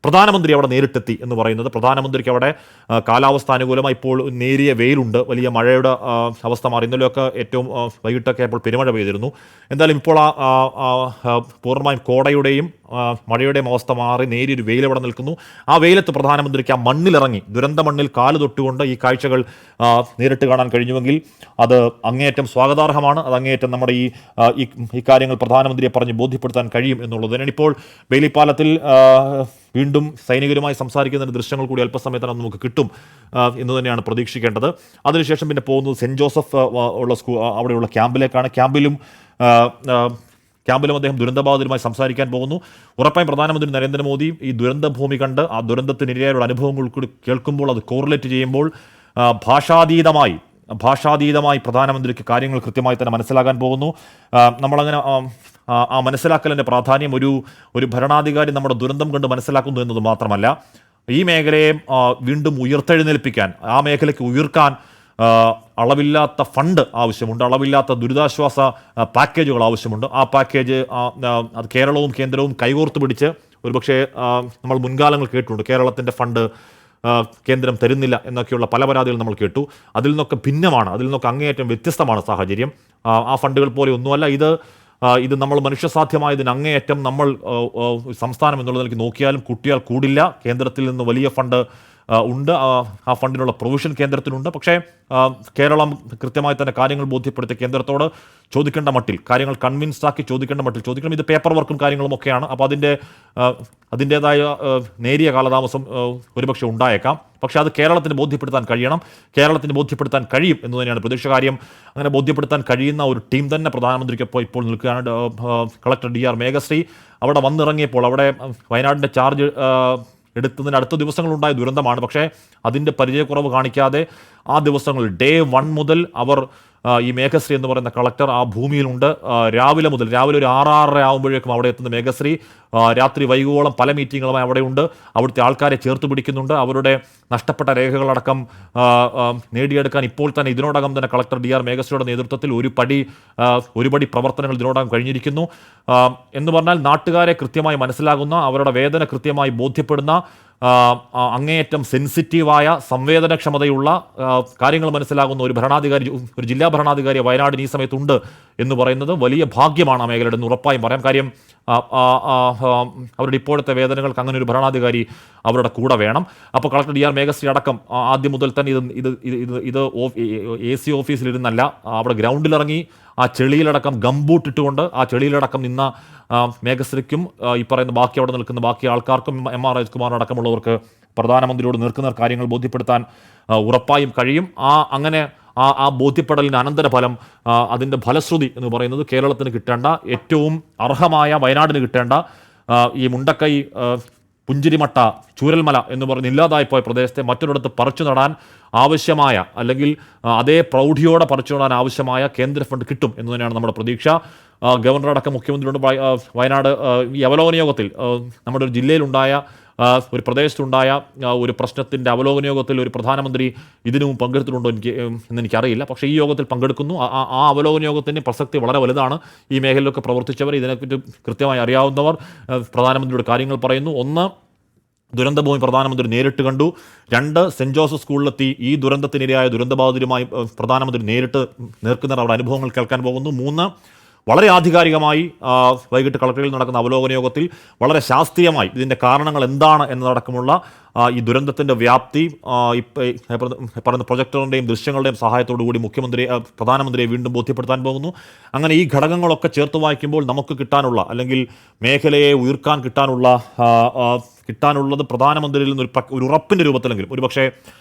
പ്രധാനമന്ത്രി അവിടെ നേരിട്ടെത്തി എന്ന് പറയുന്നത്. പ്രധാനമന്ത്രിക്ക് അവിടെ കാലാവസ്ഥ അനുകൂലമായി ഇപ്പോൾ നേരിയ വെയിലുണ്ട്, വലിയ മഴയുടെ അവസ്ഥ മാറി. ഇന്നലെയൊക്കെ ഏറ്റവും വൈകിട്ടൊക്കെ ഇപ്പോൾ പെരുമഴ പെയ്തിരുന്നു. എന്തായാലും ഇപ്പോൾ പൂർണ്ണമായും കോടയുടെയും മഴയുടെയും അവസ്ഥ മാറി നേരിയൊരു വെയിൽ അവിടെ നിൽക്കുന്നു. ആ വെയിലത്ത് പ്രധാനമന്ത്രിക്ക് ആ മണ്ണിലിറങ്ങി ദുരന്ത മണ്ണിൽ കാല് തൊട്ടുകൊണ്ട് ഈ കാഴ്ചകൾ നേരിട്ട് കാണാൻ കഴിഞ്ഞുവെങ്കിൽ അത് അങ്ങേയറ്റം സ്വാഗതാർഹമാണ്. അത് അങ്ങേയറ്റം നമ്മുടെ ഈ കാര്യങ്ങൾ പ്രധാനമന്ത്രിയെ പറഞ്ഞ് ബോധ്യപ്പെടുത്താൻ കഴിയും എന്നുള്ളത് തന്നെയാണ്. ഇപ്പോൾ വേലിപ്പാലത്തിൽ വീണ്ടും സൈനികരുമായി സംസാരിക്കുന്നതിൻ്റെ ദൃശ്യങ്ങൾ കൂടി അല്പസമയത്തിനകം നമുക്ക് കിട്ടും എന്ന് തന്നെയാണ് പ്രതീക്ഷിക്കേണ്ടത്. അതിനുശേഷം പിന്നെ പോകുന്നത് സെൻറ്റ് ജോസഫ് ഉള്ള അവിടെയുള്ള ക്യാമ്പിലേക്കാണ്. ക്യാമ്പിലും അദ്ദേഹം ദുരന്തബാധിതരുമായി സംസാരിക്കാൻ പോകുന്നു. ഉറപ്പായും പ്രധാനമന്ത്രി നരേന്ദ്രമോദി ഈ ദുരന്ത ഭൂമി കണ്ട് ആ ദുരന്തത്തിനിരയായുള്ള അനുഭവങ്ങൾ കൂടി കേൾക്കുമ്പോൾ അത് കോറിലേറ്റ് ചെയ്യുമ്പോൾ ഭാഷാതീതമായി പ്രധാനമന്ത്രിക്ക് കാര്യങ്ങൾ കൃത്യമായി തന്നെ മനസ്സിലാക്കാൻ പോകുന്നു. നമ്മളങ്ങനെ ആ മനസ്സിലാക്കലിൻ്റെ പ്രാധാന്യം ഒരു ഭരണാധികാരി നമ്മുടെ ദുരന്തം കണ്ട് മനസ്സിലാക്കുന്നു എന്നത് മാത്രമല്ല, ഈ മേഖലയെ വീണ്ടും ഉയർത്തെഴുന്നേൽപ്പിക്കാൻ, ആ മേഖലയ്ക്ക് ഉയർക്കാൻ അളവില്ലാത്ത ഫണ്ട് ആവശ്യമുണ്ട്, അളവില്ലാത്ത ദുരിതാശ്വാസ പാക്കേജുകൾ ആവശ്യമുണ്ട്. ആ പാക്കേജ് അത് കേരളവും കേന്ദ്രവും കൈകോർത്ത് പിടിച്ച്, ഒരുപക്ഷെ നമ്മൾ മുൻകാലങ്ങൾ കേട്ടിട്ടുണ്ട് കേരളത്തിൻ്റെ ഫണ്ട് കേന്ദ്രം തരുന്നില്ല എന്നൊക്കെയുള്ള പല പരാതികൾ നമ്മൾ കേട്ടു. അതിൽ നിന്നൊക്കെ ഭിന്നമാണ്, അതിൽ നിന്നൊക്കെ അങ്ങേയറ്റം വ്യത്യസ്തമാണ് സാഹചര്യം. ആ ഫണ്ടുകൾ പോലെ ഒന്നുമല്ല ഇത് നമ്മൾ മനുഷ്യസാധ്യമായതിന് അങ്ങേയറ്റം നമ്മൾ സംസ്ഥാനം എന്നുള്ളതിലേക്ക് നോക്കിയാലും കൂട്ടിയാൽ കൂടില്ല. കേന്ദ്രത്തിൽ നിന്ന് വലിയ ഫണ്ട് ഉണ്ട്, ആ ഫണ്ടിനുള്ള പ്രൊവിഷൻ കേന്ദ്രത്തിനുണ്ട്. പക്ഷേ കേരളം കൃത്യമായി തന്നെ കാര്യങ്ങൾ ബോധ്യപ്പെടുത്തി കേന്ദ്രത്തോട് ചോദിക്കേണ്ട മട്ടിൽ, കാര്യങ്ങൾ കൺവിൻസ്ഡ് ആക്കി ചോദിക്കേണ്ട മട്ടിൽ ചോദിക്കണം. ഇത് പേപ്പർ വർക്കും കാര്യങ്ങളും ഒക്കെയാണ്. അപ്പോൾ അതിൻ്റേതായ നേരിയ കാലതാമസം ഒരുപക്ഷെ ഉണ്ടായേക്കാം. പക്ഷേ അത് കേരളത്തിന് ബോധ്യപ്പെടുത്താൻ കഴിയണം, കേരളത്തിന് ബോധ്യപ്പെടുത്താൻ കഴിയും എന്ന് തന്നെയാണ് പ്രതീക്ഷ. കാര്യം അങ്ങനെ ബോധ്യപ്പെടുത്താൻ കഴിയുന്ന ഒരു ടീം തന്നെ പ്രധാനമന്ത്രിക്കൊപ്പം ഇപ്പോൾ നിൽക്കുകയാണ്. കളക്ടർ DR മേഘശ്രീ അവിടെ വന്നിറങ്ങിയപ്പോൾ, അവിടെ വയനാടിൻ്റെ ചാർജ് എടുത്തതിന് അടുത്ത ദിവസങ്ങളുണ്ടായ ദുരന്തമാണ്. പക്ഷേ അതിൻ്റെ പരിചയക്കുറവ് കാണിക്കാതെ ആ ദിവസങ്ങളിൽ Day 1 മുതൽ അവർ ഈ മേഘശ്രീ എന്ന് പറയുന്ന കളക്ടർ ആ ഭൂമിയിലുണ്ട്. രാവിലെ ഒരു 6-6:30 ആകുമ്പോഴേക്കും അവിടെ എത്തുന്ന മേഘശ്രീ രാത്രി വൈകുവോളം പല മീറ്റിങ്ങുകളുമായി അവിടെയുണ്ട്. അവിടുത്തെ ആൾക്കാരെ ചേർത്ത് പിടിക്കുന്നുണ്ട്. അവരുടെ നഷ്ടപ്പെട്ട രേഖകളടക്കം നേടിയെടുക്കാൻ ഇപ്പോൾ തന്നെ ഇതിനോടകം തന്നെ കളക്ടർ DR മേഘശ്രീയുടെ നേതൃത്വത്തിൽ ഒരു പടി പ്രവർത്തനങ്ങൾ ഇതിനോടകം കഴിഞ്ഞിരിക്കുന്നു. എന്ന് പറഞ്ഞാൽ നാട്ടുകാരെ കൃത്യമായി മനസ്സിലാകുന്ന, അവരുടെ വേദന കൃത്യമായി ബോധ്യപ്പെടുന്ന, അങ്ങേയറ്റം സെൻസിറ്റീവായ, സംവേദനക്ഷമതയുള്ള, കാര്യങ്ങൾ മനസ്സിലാകുന്ന ഒരു ജില്ലാ ഭരണാധികാരി വയനാടിന് ഈ സമയത്തുണ്ട് എന്ന് പറയുന്നത് വലിയ ഭാഗ്യമാണ് ആ മേഖലയുടെ എന്ന് ഉറപ്പായും പറയാം. കാര്യം അവരുടെ ഇപ്പോഴത്തെ വേദനകൾക്ക് അങ്ങനെ ഒരു ഭരണാധികാരി അവരുടെ കൂടെ വേണം. അപ്പോൾ കളക്ടർ DR മേഘശ്രീ അടക്കം ആദ്യം മുതൽ തന്നെ ഇത് AC ഓഫീസിലിരുന്നല്ല, അവിടെ ഗ്രൗണ്ടിലിറങ്ങി ആ ചെളിയിലടക്കം ഗംബൂട്ട് ഇട്ടുകൊണ്ട് ആ ചെളിയിലടക്കം നിന്ന മേഘശ്രീക്കും ഈ പറയുന്ന അവിടെ നിൽക്കുന്ന ബാക്കി ആൾക്കാർക്കും MR രാജ്കുമാർ അടക്കമുള്ളവർക്ക് പ്രധാനമന്ത്രിയോട് നേർക്കുനേർ കാര്യങ്ങൾ ബോധ്യപ്പെടുത്താൻ ഉറപ്പായും കഴിയും. ആ ബോധ്യപ്പെടലിന് അനന്തരഫലം, അതിൻ്റെ ഫലശ്രുതി എന്ന് പറയുന്നത് കേരളത്തിന് കിട്ടേണ്ട, ഏറ്റവും അർഹമായ വയനാടിന് കിട്ടേണ്ട ഈ മുണ്ടക്കൈ, പുഞ്ചിരിമട്ട, ചൂരൽമല എന്ന് പറഞ്ഞ് ഇല്ലാതായിപ്പോയ പ്രദേശത്തെ മറ്റൊരിടത്ത് പറിച്ചു നടാൻ ആവശ്യമായ, അല്ലെങ്കിൽ അതേ പ്രൗഢിയോടെ പറിച്ചു നടാൻ ആവശ്യമായ കേന്ദ്ര ഫണ്ട് കിട്ടും എന്ന് തന്നെയാണ് നമ്മുടെ പ്രതീക്ഷ. ഗവർണറടക്കം മുഖ്യമന്ത്രിയോട് വയനാട് ഈ അവലോകന യോഗത്തിൽ നമ്മുടെ ഒരു ജില്ലയിലുണ്ടായ, ഒരു പ്രദേശത്തുണ്ടായ ഒരു പ്രശ്നത്തിൻ്റെ അവലോകന യോഗത്തിൽ ഒരു പ്രധാനമന്ത്രി ഇതിനു മുമ്പ് പങ്കെടുത്തിട്ടുണ്ടോ എന്നെനിക്കറിയില്ല. പക്ഷേ ഈ യോഗത്തിൽ പങ്കെടുക്കുന്നു. ആ അവലോകന യോഗത്തിൻ്റെ പ്രസക്തി വളരെ വലുതാണ്. ഈ മേഖലയിലൊക്കെ പ്രവർത്തിച്ചവർ, ഇതിനെപ്പറ്റി കൃത്യമായി അറിയാവുന്നവർ പ്രധാനമന്ത്രിയുടെ കാര്യങ്ങൾ പറയുന്നു. ഒന്ന്, ദുരന്തഭൂമി പ്രധാനമന്ത്രി നേരിട്ട് കണ്ടു. 2, സെൻറ്റ് ജോസഫ് സ്കൂളിലെത്തി ഈ ദുരന്തത്തിനിരയായ ദുരന്തബാധിതരുമായി പ്രധാനമന്ത്രി നേരിട്ട് നേർക്കുനേർ അവരുടെ അനുഭവങ്ങൾ കേൾക്കാൻ പോകുന്നു. 3, വളരെ ആധികാരികമായി വൈകിട്ട് കളക്ടറിൽ നടക്കുന്ന അവലോകന യോഗത്തിൽ വളരെ ശാസ്ത്രീയമായി ഇതിൻ്റെ കാരണങ്ങൾ എന്താണ് എന്നതടക്കമുള്ള ഈ ദുരന്തത്തിൻ്റെ വ്യാപ്തി പറയുന്ന പ്രൊജക്ടറിൻ്റെയും ദൃശ്യങ്ങളുടെയും സഹായത്തോടു കൂടി പ്രധാനമന്ത്രിയെ വീണ്ടും ബോധ്യപ്പെടുത്താൻ പോകുന്നു. അങ്ങനെ ഈ ഘടകങ്ങളൊക്കെ ചേർത്ത് വായിക്കുമ്പോൾ നമുക്ക് കിട്ടാനുള്ള, അല്ലെങ്കിൽ മേഖലയെ ഉയർക്കാൻ കിട്ടാനുള്ളത് പ്രധാനമന്ത്രിയിൽ നിന്ന് ഒരു ഉറപ്പിൻ്റെ രൂപത്തിലെങ്കിലും, ഒരുപക്ഷെ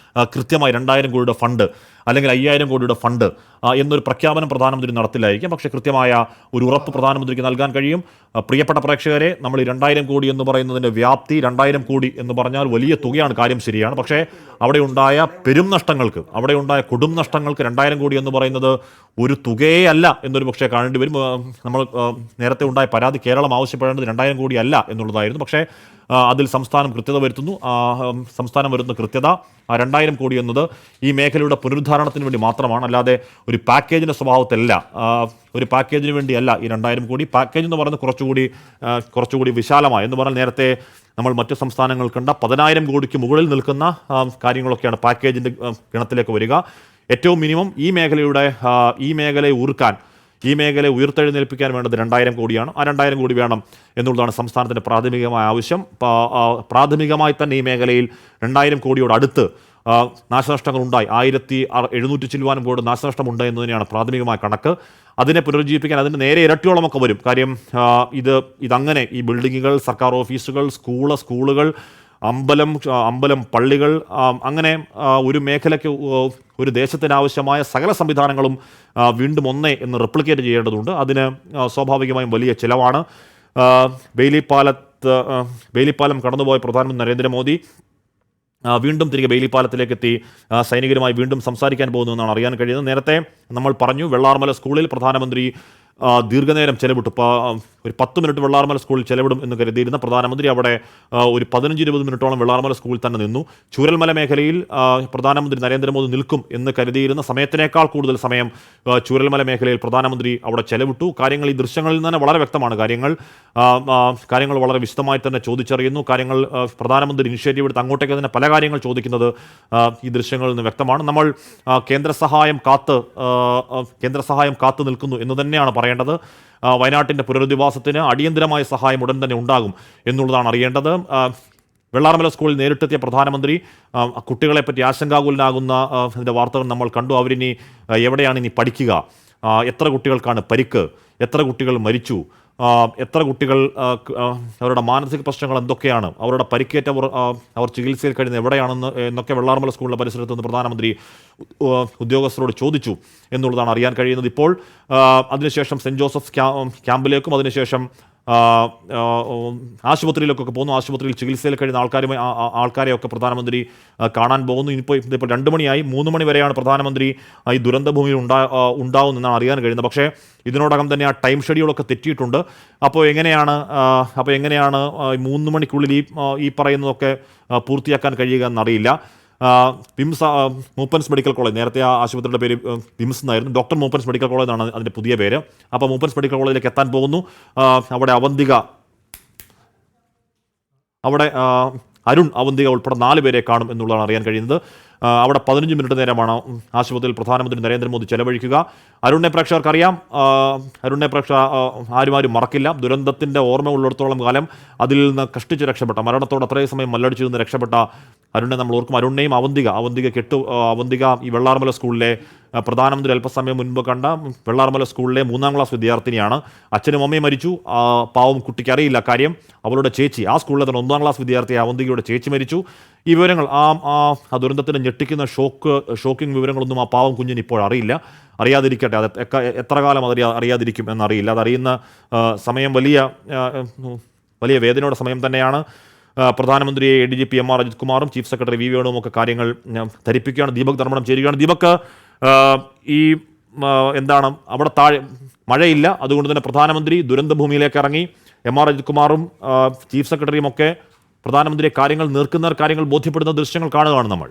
കൃത്യമായി 2000 കോടിയുടെ ഫണ്ട് അല്ലെങ്കിൽ 5000 കോടിയുടെ ഫണ്ട് എന്നൊരു പ്രഖ്യാപനം പ്രധാനമന്ത്രി നടത്തില്ലായിരിക്കും. പക്ഷേ കൃത്യമായ ഒരു ഉറപ്പ് പ്രധാനമന്ത്രിക്ക് നൽകാൻ കഴിയും. പ്രിയപ്പെട്ട പ്രേക്ഷകരെ, നമ്മൾ ഈ 2000 കോടി എന്ന് പറയുന്നതിൻ്റെ വ്യാപ്തി, 2000 കോടി എന്ന് പറഞ്ഞാൽ വലിയ തുകയാണ്, കാര്യം ശരിയാണ്. പക്ഷേ അവിടെ ഉണ്ടായ പെരും നഷ്ടങ്ങൾക്ക്, അവിടെ ഉണ്ടായ കൊടും നഷ്ടങ്ങൾക്ക് 2000 കോടി എന്ന് പറയുന്നത് ഒരു തുകയേ അല്ല എന്നൊരു പക്ഷേ കാണേണ്ടി വരും. നമ്മൾ നേരത്തെ ഉണ്ടായ പരാതി കേരളം ആവശ്യപ്പെടേണ്ടത് 2000 കോടി അല്ല എന്നുള്ളതായിരുന്നു. പക്ഷേ അതിൽ സംസ്ഥാനം കൃത്യത വരുത്തുന്നു. സംസ്ഥാനം വരുന്ന കൃത്യത 2000 കോടി എന്നത് ഈ മേഖലയുടെ പുനരുദ്ധാരണത്തിന് വേണ്ടി മാത്രമാണ്, അല്ലാതെ ഒരു പാക്കേജിൻ്റെ സ്വഭാവത്തിലല്ല, ഒരു പാക്കേജിന് വേണ്ടിയല്ല ഈ 2000 കോടി. പാക്കേജ് എന്ന് പറയുന്നത് കുറച്ചുകൂടി വിശാലമായി, എന്ന് പറഞ്ഞാൽ നേരത്തെ നമ്മൾ മറ്റു സംസ്ഥാനങ്ങൾ കണ്ട 10,000 കോടിക്ക് മുകളിൽ നിൽക്കുന്ന കാര്യങ്ങളൊക്കെയാണ് പാക്കേജിൻ്റെ ഗണത്തിലേക്ക് വരിക. ഏറ്റവും മിനിമം ഈ മേഖലയെ ഊർക്കാൻ, ഈ മേഖലയെ ഉയർത്തെഴുന്നേൽപ്പിക്കാൻ വേണ്ടത് 2,000 കോടിയാണ്. ആ 2,000 കോടി വേണം എന്നുള്ളതാണ് സംസ്ഥാനത്തിൻ്റെ പ്രാഥമികമായ ആവശ്യം. പ്രാഥമികമായി തന്നെ ഈ മേഖലയിൽ 2,000 കോടിയോട് അടുത്ത് നാശനഷ്ടങ്ങൾ ഉണ്ടായി. 1,700 ചില്ലുവാനും കോടി നാശനഷ്ടമുണ്ട് എന്ന് തന്നെയാണ് പ്രാഥമികമായ കണക്ക്. അതിനെ പുനരുജ്ജീവിപ്പിക്കാൻ അതിൻ്റെ നേരെ ഇരട്ടിയോളമൊക്കെ വരും. കാര്യം ഇതങ്ങനെ ഈ ബിൽഡിങ്ങുകൾ, സർക്കാർ ഓഫീസുകൾ, സ്കൂളുകൾ, അമ്പലം, പള്ളികൾ, അങ്ങനെ ഒരു മേഖലയ്ക്ക്, ഒരു ദേശത്തിനാവശ്യമായ സകല സംവിധാനങ്ങളും വീണ്ടും ഒന്നേ എന്ന് റെപ്ലിക്കേറ്റ് ചെയ്യേണ്ടതുണ്ട്. അതിന് സ്വാഭാവികമായും വലിയ ചിലവാണ്. ബെയിലിപ്പാലം കടന്നുപോയ പ്രധാനമന്ത്രി നരേന്ദ്രമോദി വീണ്ടും തിരികെ ബെയിലിപ്പാലത്തിലേക്ക് എത്തി സൈനികരുമായി വീണ്ടും സംസാരിക്കാൻ പോകുന്നു എന്നാണ് അറിയാൻ കഴിയുന്നത്. നേരത്തെ നമ്മൾ പറഞ്ഞു, വെള്ളാർമല സ്കൂളിൽ പ്രധാനമന്ത്രി ദീർഘനേരം ചെലവിട്ടു. ഒരു 10 മിനിറ്റ് വെള്ളാർമല സ്കൂളിൽ ചെലവിടും എന്ന് കരുതിയിരുന്ന പ്രധാനമന്ത്രി അവിടെ ഒരു 15-20 മിനിറ്റോളം വെള്ളാർമല സ്കൂളിൽ തന്നെ നിന്നു. ചൂരൽമല മേഖലയിൽ പ്രധാനമന്ത്രി നരേന്ദ്രമോദി നിൽക്കും എന്ന് കരുതിയിരുന്ന സമയത്തിനേക്കാൾ കൂടുതൽ സമയം ചൂരൽമല മേഖലയിൽ പ്രധാനമന്ത്രി അവിടെ ചെലവിട്ടു. കാര്യങ്ങൾ ഈ ദൃശ്യങ്ങളിൽ നിന്ന് തന്നെ വളരെ വ്യക്തമാണ്. കാര്യങ്ങൾ വളരെ വിശദമായി തന്നെ ചോദിച്ചറിയുന്നു. പ്രധാനമന്ത്രി ഇനിഷ്യേറ്റീവ് എടുത്ത് അങ്ങോട്ടേക്ക് തന്നെ പല കാര്യങ്ങൾ ചോദിക്കുന്നത് ഈ ദൃശ്യങ്ങളിൽ നിന്ന് വ്യക്തമാണ്. നമ്മൾ കേന്ദ്ര സഹായം കാത്തു നിൽക്കുന്നു എന്ന് തന്നെയാണ് പറയേണ്ടത്. വയനാട്ടിൻ്റെ പുനരധിവാസത്തിന് അടിയന്തരമായ സഹായം ഉടൻ തന്നെ ഉണ്ടാകും എന്നുള്ളതാണ് അറിയേണ്ടത്. വെള്ളാർമല സ്കൂളിൽ നേരിട്ടെത്തിയ പ്രധാനമന്ത്രി കുട്ടികളെപ്പറ്റി ആശങ്കാകുലനാകുന്ന അതിൻ്റെ വാർത്തകൾ നമ്മൾ കണ്ടു. അവരിനി എവിടെയാണ് ഇനി പഠിക്കുക, എത്ര കുട്ടികൾക്കാണ് പരിക്ക്, എത്ര കുട്ടികൾ മരിച്ചു, എത്ര കുട്ടികൾ, അവരുടെ മാനസിക പ്രശ്നങ്ങൾ എന്തൊക്കെയാണ്, അവരുടെ പരിക്കേറ്റവർ അവർ ചികിത്സയിൽ കഴിയുന്നത് എവിടെയാണെന്ന് എന്നൊക്കെ വെള്ളാർമല സ്കൂളിലെ പരിസരത്ത് നിന്ന് പ്രധാനമന്ത്രി ഉദ്യോഗസ്ഥരോട് ചോദിച്ചു എന്നുള്ളതാണ് അറിയാൻ കഴിയുന്നത്. ഇപ്പോൾ അതിനുശേഷം സെൻറ്റ് ജോസഫ്സ് ക്യാമ്പിലേക്കും അതിനുശേഷം ആശുപത്രിയിലേക്കൊക്കെ പോകുന്നു. ആശുപത്രിയിൽ ചികിത്സയിൽ കഴിയുന്ന ആൾക്കാരെയൊക്കെ പ്രധാനമന്ത്രി കാണാൻ പോകുന്നു. ഇപ്പോൾ 2 മണിയായി. 3 മണി വരെയാണ് പ്രധാനമന്ത്രി ഈ ദുരന്തഭൂമിയിൽ ഉണ്ടാവുമെന്നാണ് അറിയാൻ കഴിയുന്നത്. പക്ഷേ ഇതിനോടകം തന്നെ ആ ടൈം ഷെഡ്യൂളൊക്കെ തെറ്റിയിട്ടുണ്ട്. അപ്പോൾ എങ്ങനെയാണ് 3 മണിക്കുള്ളിൽ ഈ പറയുന്നതൊക്കെ പൂർത്തിയാക്കാൻ കഴിയുക എന്നറിയില്ല. മൂപ്പൻസ് മെഡിക്കൽ കോളേജ്, നേരത്തെ ആ ആശുപത്രിയുടെ പേര് വിംസ് എന്നായിരുന്നു, ഡോക്ടർ മൂപ്പൻസ് മെഡിക്കൽ കോളേജ് എന്നാണ് അതിൻ്റെ പുതിയ പേര്. അപ്പോൾ മൂപ്പൻസ് മെഡിക്കൽ കോളേജിലേക്ക് എത്താൻ പോകുന്നു. അവിടെ അരുൺ അവന്തിക ഉൾപ്പെടെ 4 പേരെ കാണും എന്നുള്ളതാണ് അറിയാൻ കഴിയുന്നത്. അവിടെ 15 മിനിറ്റ് നേരമാണ് ആശുപത്രിയിൽ പ്രധാനമന്ത്രി നരേന്ദ്രമോദി ചെലവഴിക്കുക. അരുണിനെ പ്രേക്ഷകർക്കറിയാം. അരുണിനെ ആരും മറക്കില്ല. ദുരന്തത്തിൻ്റെ ഓർമ്മ ഉള്ളിടത്തോളം കാലം അതിൽ നിന്ന് കഷ്ടിച്ച് രക്ഷപ്പെട്ട, മരണത്തോട് അത്രയും സമയം മല്ലടിച്ചു നിന്ന് രക്ഷപ്പെട്ട അരുണിനെ നമ്മൾ ഓർക്കും. അരുണിനെയും അവന്തിക ഈ വെള്ളാർമല സ്കൂളിലെ പ്രധാനമന്ത്രി അല്പസമയം മുൻപ് കണ്ട വെള്ളാർമല സ്കൂളിലെ 3ാം ക്ലാസ് വിദ്യാർത്ഥിനിയാണ്. അച്ഛനും അമ്മയും മരിച്ചു. പാവം കുട്ടിക്ക് അറിയില്ല കാര്യം. അവളുടെ ചേച്ചി, ആ സ്കൂളിലെ തന്നെ 1ാം ക്ലാസ് വിദ്യാർത്ഥി അവന്തികയുടെ ചേച്ചി മരിച്ചു. ഈ വിവരങ്ങൾ, ആ ദുരന്തത്തിന് ഞെട്ടിക്കുന്ന ഷോക്കിംഗ് വിവരങ്ങളൊന്നും ആ പാവം കുഞ്ഞിന് ഇപ്പോൾ അറിയാതിരിക്കട്ടെ. അത് എത്ര കാലം അറിയാതിരിക്കും എന്നറിയില്ല. അതറിയുന്ന സമയം വലിയ വേദനയുടെ സമയം തന്നെയാണ്. പ്രധാനമന്ത്രിയെ ADGP MR അജിത് കുമാറും ചീഫ് സെക്രട്ടറി വി വേണുവും ഒക്കെ കാര്യങ്ങൾ ധരിപ്പിക്കുകയാണ്. ദീപക് ധർമ്മടം ചേരുകയാണ്. ദീപക്, അവിടെ താഴെ മഴയില്ല, അതുകൊണ്ട് തന്നെ പ്രധാനമന്ത്രി ദുരന്തഭൂമിയിലേക്ക് ഇറങ്ങി. MR അജിത് കുമാറും ചീഫ് സെക്രട്ടറിയും ഒക്കെ പ്രധാനമന്ത്രിയെ കാര്യങ്ങൾ ബോധ്യപ്പെടുന്ന ദൃശ്യങ്ങൾ കാണുകയാണ് നമ്മൾ.